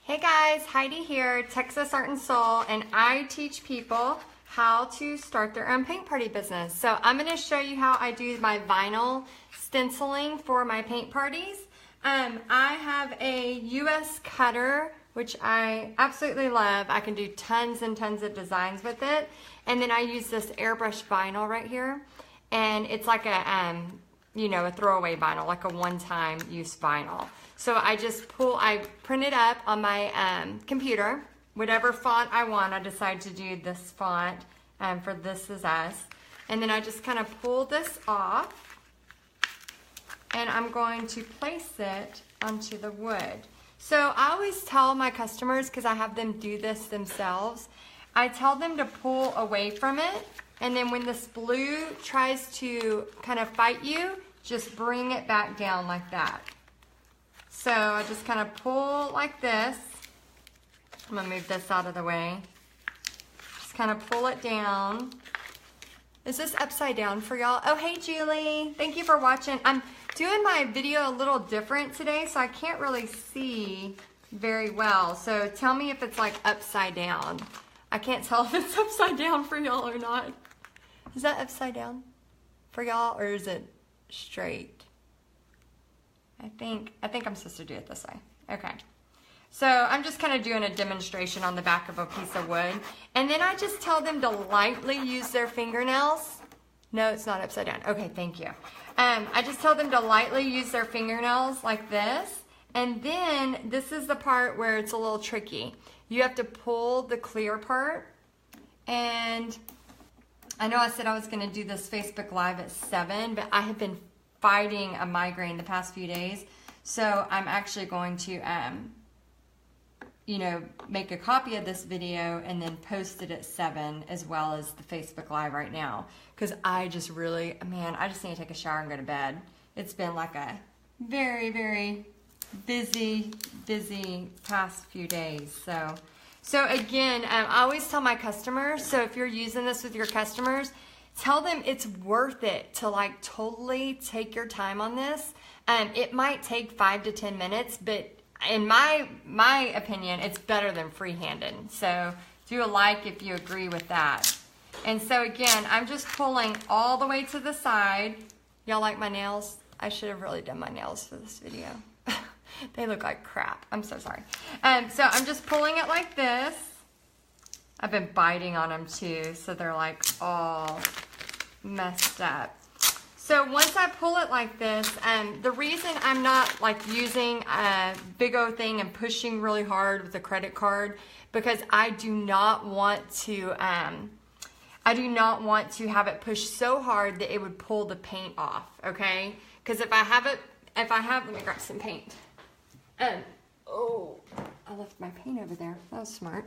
Hey guys, Heidi here, Texas Art and Soul, and I teach people how to start their own paint party business. So I'm going to show you how I do my vinyl stenciling for my paint parties. I have a US cutter, which I absolutely love. I can do tons and tons of designs with it. And then I use this airbrush vinyl right here. And it's like a, a throwaway vinyl, like a one-time use vinyl. So I print it up on my computer, whatever font I want. I decide to do this font for This Is Us. And then I just kind of pull this off. And I'm going to place it onto the wood. So I always tell my customers, because I have them do this themselves, I tell them to pull away from it. And then when this blue tries to kind of fight you, just bring it back down like that. So I just kind of pull like this. I'm going to move this out of the way. Just kind of pull it down. Is this upside down for y'all? Oh, hey, Julie. Thank you for watching. I'm doing my video a little different today, so I can't really see very well. So tell me if it's like upside down. I can't tell if it's upside down for y'all or not. Is that upside down for y'all, or is it straight? I think I'm supposed to do it this way. Okay. So I'm just kind of doing a demonstration on the back of a piece of wood. And then I just tell them to lightly use their fingernails. No, it's not upside down. Okay, thank you. I just tell them to lightly use their fingernails like this. And then this is the part where it's a little tricky. You have to pull the clear part. And I know I said I was going to do this Facebook Live at 7, but I have been fighting a migraine the past few days. So I'm actually going to make a copy of this video and then post it at 7 as well as the Facebook Live right now. Because I just really, I just need to take a shower and go to bed. It's been like a very, very busy past few days. So again, I always tell my customers, so if you're using this with your customers, tell them it's worth it to like totally take your time on this. It might take 5 to 10 minutes, but in my opinion, it's better than freehanding. So do a like if you agree with that. And so again, I'm just pulling all the way to the side. Y'all like my nails? I should have really done my nails for this video. They look like crap. I'm so sorry. So I'm just pulling it like this. I've been biting on them too, so they're like all messed up. So once I pull it like this, the reason I'm not like using a big old thing and pushing really hard with a credit card, because I do not want to have it pushed so hard that it would pull the paint off, okay? Because if I have, let me grab some paint. Oh, I left my paint over there. That was smart.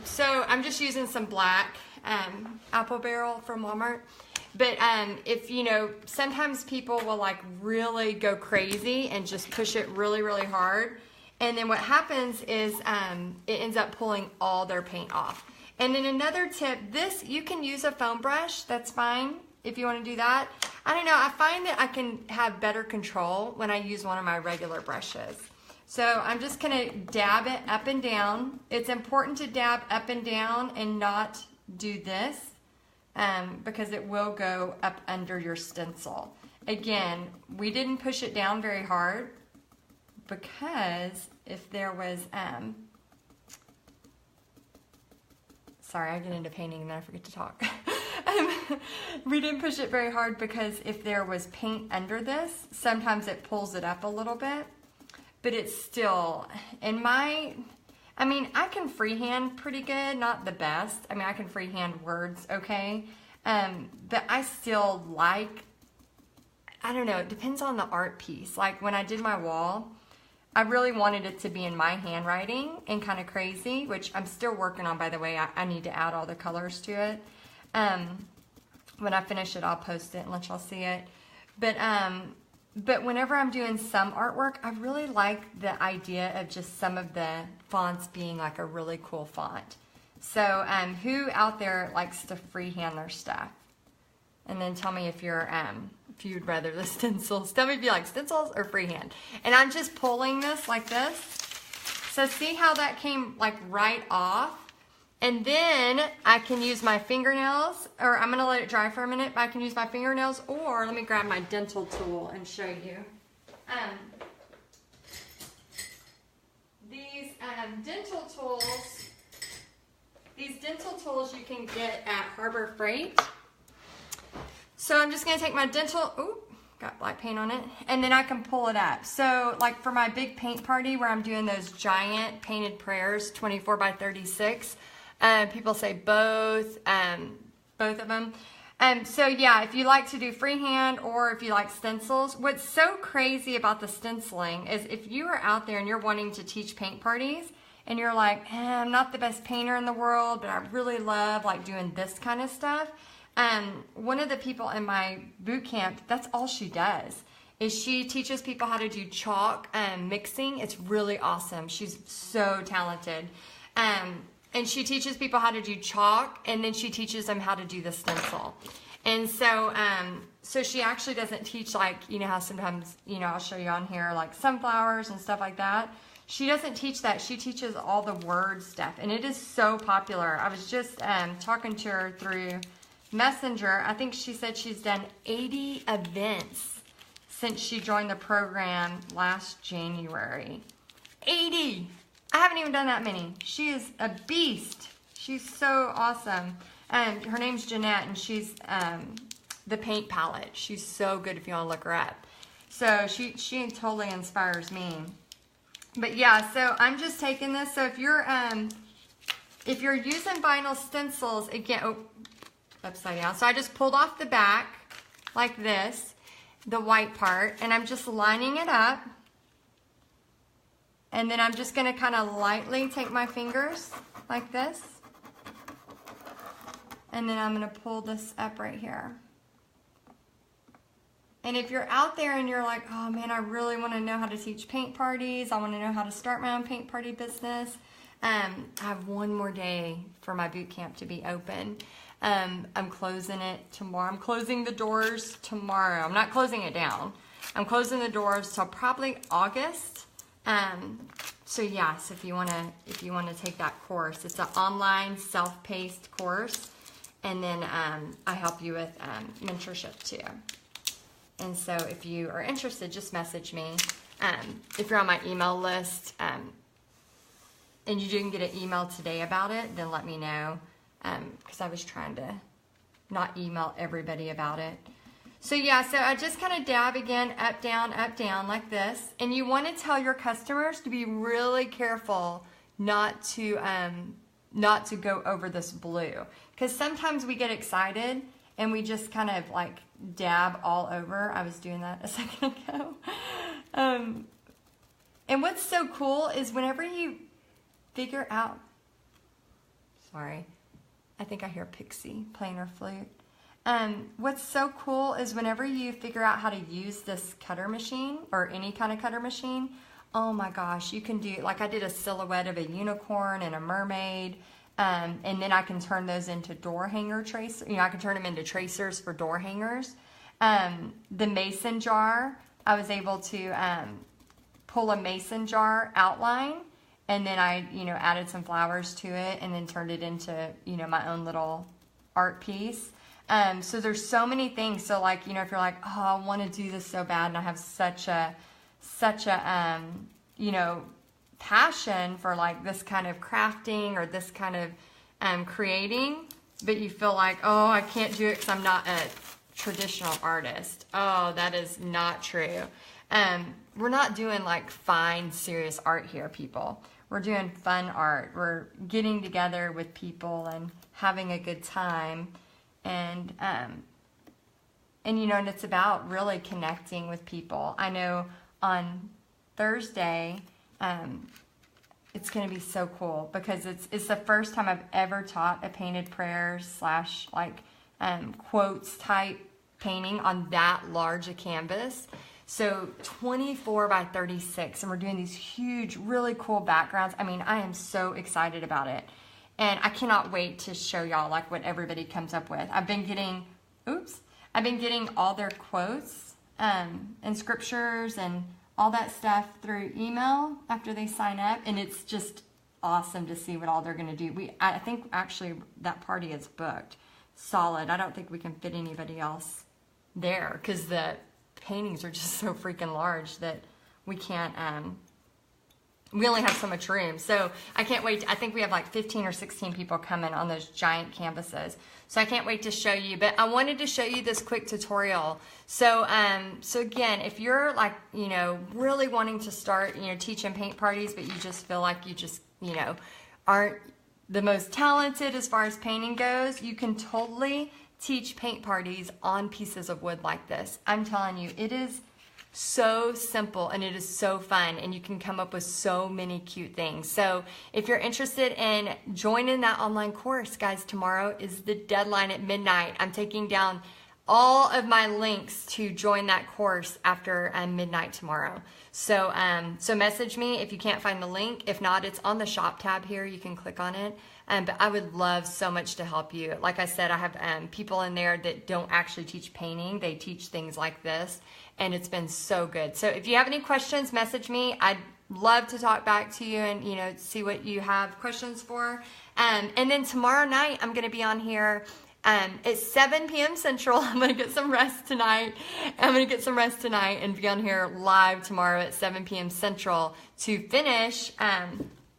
So I'm just using some black apple barrel from Walmart. But if sometimes people will like really go crazy and just push it really, really hard. And then what happens is it ends up pulling all their paint off. And then another tip, you can use a foam brush. That's fine if you want to do that. I don't know. I find that I can have better control when I use one of my regular brushes. So I'm just going to dab it up and down. It's important to dab up and down and not do this because it will go up under your stencil. Again, we didn't push it down very hard because if there was, sorry, I get into painting and then I forget to talk. We didn't push it very hard because if there was paint under this, sometimes it pulls it up a little bit. But it's still, I can freehand pretty good, not the best. I can freehand words okay. But I still like, I don't know, it depends on the art piece. Like when I did my wall, I really wanted it to be in my handwriting and kind of crazy, which I'm still working on, by the way. I need to add all the colors to it. When I finish it, I'll post it and let y'all see it. But whenever I'm doing some artwork, I really like the idea of just some of the fonts being like a really cool font. So who out there likes to freehand their stuff? And then tell me if you'd rather the stencils. Tell me if you like stencils or freehand. And I'm just pulling this like this. So see how that came like right off? And then I can use my fingernails, or I'm gonna let it dry for a minute, but I can use my fingernails, or let me grab my dental tool and show you. These dental tools you can get at Harbor Freight. So I'm just gonna take my dental, ooh, got black paint on it, and then I can pull it up. So like for my big paint party where I'm doing those giant painted prayers, 24 by 36, people say both of them. So yeah, if you like to do freehand or if you like stencils, what's so crazy about the stenciling is if you are out there and you're wanting to teach paint parties and you're like, I'm not the best painter in the world, but I really love like doing this kind of stuff. One of the people in my boot camp, that's all she does, is she teaches people how to do chalk mixing. It's really awesome. She's so talented. And she teaches people how to do chalk, and then she teaches them how to do the stencil. And so, so she actually doesn't teach like, you know how sometimes, you know, I'll show you on here like sunflowers and stuff like that. She doesn't teach that. She teaches all the word stuff, and it is so popular. I was just talking to her through Messenger. I think she said she's done 80 events since she joined the program last January. 80! I haven't even done that many. She is a beast. She's so awesome. Her name's Jeanette, and she's the paint palette. She's so good if you want to look her up. So she totally inspires me. But yeah, so I'm just taking this. So if you're using vinyl stencils, again, oh, upside down. So I just pulled off the back like this, the white part, and I'm just lining it up. And then I'm just going to kind of lightly take my fingers like this. And then I'm going to pull this up right here. And if you're out there and you're like, oh man, I really want to know how to teach paint parties. I want to know how to start my own paint party business. I have one more day for my boot camp to be open. I'm closing it tomorrow. I'm closing the doors tomorrow. I'm not closing it down. I'm closing the doors till probably August. So yes, if you want to take that course, it's an online self-paced course, and then I help you with mentorship too. And so if you are interested, just message me. If you're on my email list and you didn't get an email today about it, then let me know, because I was trying to not email everybody about it. So yeah, so I just kind of dab again, up, down, like this. And you want to tell your customers to be really careful not to go over this blue. Because sometimes we get excited and we just kind of like dab all over. I was doing that a second ago. And what's so cool is whenever you figure out, sorry, I think I hear Pixie playing her flute. What's so cool is whenever you figure out how to use this cutter machine or any kind of cutter machine, oh my gosh, you can do, like I did a silhouette of a unicorn and a mermaid, and then I can turn those into door hanger tracers. You know, I can turn them into tracers for door hangers. The mason jar, I was able to pull a mason jar outline, and then I, you know, added some flowers to it and then turned it into, you know, my own little art piece. So there's so many things. So like, you know, if you're like, oh, I want to do this so bad and I have such a, you know, passion for like this kind of crafting or this kind of creating, but you feel like, oh, I can't do it because I'm not a traditional artist. Oh, that is not true. We're not doing like fine, serious art here, people. We're doing fun art. We're getting together with people and having a good time. And you know, and it's about really connecting with people. I know on Thursday, it's going to be so cool because it's the first time I've ever taught a painted prayers / like quotes type painting on that large a canvas. So 24 by 36, and we're doing these huge, really cool backgrounds. I mean, I am so excited about it. And I cannot wait to show y'all like what everybody comes up with. I've been getting all their quotes and scriptures and all that stuff through email after they sign up, and it's just awesome to see what all they're going to do. I think actually that party is booked solid. I don't think we can fit anybody else there because the paintings are just so freaking large that we can't, we only have so much room. So I can't wait. I think we have like 15 or 16 people coming on those giant canvases. So I can't wait to show you. But I wanted to show you this quick tutorial. So so again, if you're like, you know, really wanting to start, you know, teaching paint parties, but you just feel like you just, you know, aren't the most talented as far as painting goes, you can totally teach paint parties on pieces of wood like this. I'm telling you, it is so simple and it is so fun, and you can come up with so many cute things. So if you're interested in joining that online course, guys, tomorrow is the deadline at midnight. I'm taking down all of my links to join that course after midnight tomorrow. So so message me if you can't find the link. If not, it's on the shop tab here. You can click on it. But I would love so much to help you. Like I said, I have people in there that don't actually teach painting. They teach things like this, and it's been so good. So if you have any questions, message me. I'd love to talk back to you and, you know, see what you have questions for. And then tomorrow night, I'm going to be on here it's 7 p.m. Central. I'm going to get some rest tonight. And be on here live tomorrow at 7 p.m. Central to finish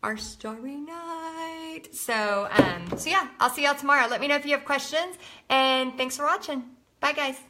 our story night. So, so yeah, I'll see y'all tomorrow. Let me know if you have questions, and thanks for watching. Bye, guys.